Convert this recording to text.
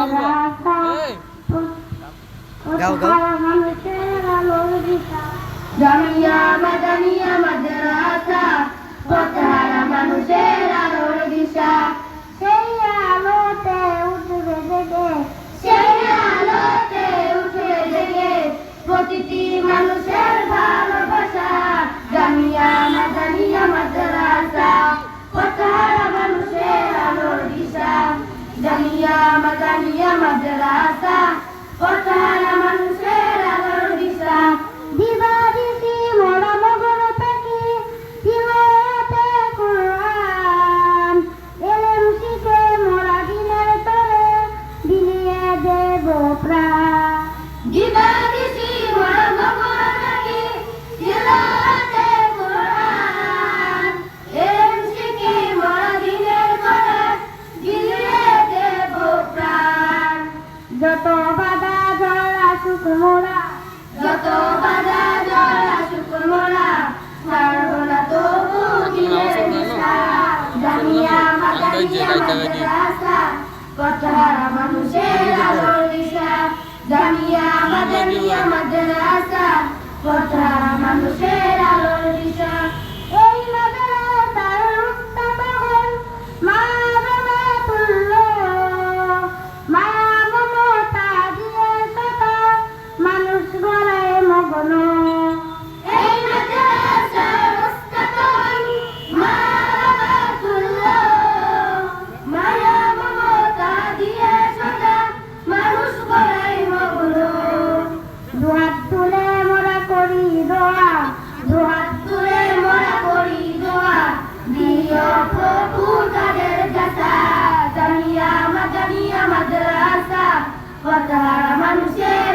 মাদ্রাসা প্রতিহারা মানুষের আলোর দিশা জামিয়া মাদানিয়া মাদ্রাসা প্রতিহারা মানুষের আলোর দিশা সেই আলোতে উঠবে জেগে সেই আলোতে উঠবে জেগে প্রতিটি মানুষের ভালোবাসা জামিয়া মাদানিয়া মাদ্রাসা প্রতিহারা মানুষের আলোর দিশা জামিয়া মাদানিয়া মাদ্রাসা প্রতিহারা মানুষের আলোর দিশা দিবাদিসি মোরা মগন থাকি তিলাওয়াতে কুরআন ইলম শিখে মোরা দিনের তরে বিলিয়ে দেব প্রাণ দিবাদিসি মোরা মগন থাকি তিলাওয়াতে কুরআন ইলম শিখে মোরা দিনের তরে বিলিয়ে দেব প্রাণ যত বাধা ঝড় আসুক মোরা যত বাধা ঝড় আসুক মোরা ছাড়ব না তবু দিনের দিশা জামিয়া মাদানিয়া মাদ্রাসা প্রতিহারা মানুষের আলোর দিশা জামিয়া মাদানিয়া মাদ্রাসা প্রতিহারা মানুষের আলোর দিশা এই মাদ্রাসার উত্তাপন মা বাবা তুল্য মায়া মমতা দিয়ে সদা মানুষ গড়ায় মগ্ন এই মাদ্রাসার উত্তাপন মা বাবা তুল্য মায়া মমতা দিয়ে সদা মানুষ গড়ায় মগ্ন দুহাত তুলে মোরা করি দোয়া দুহাত তুলে মোরা করি দোয়া দিও প্রভু তাদের দাতা জামিয়া মাদানিয়া মাদ্রাসা প্রতিহারা মানুষের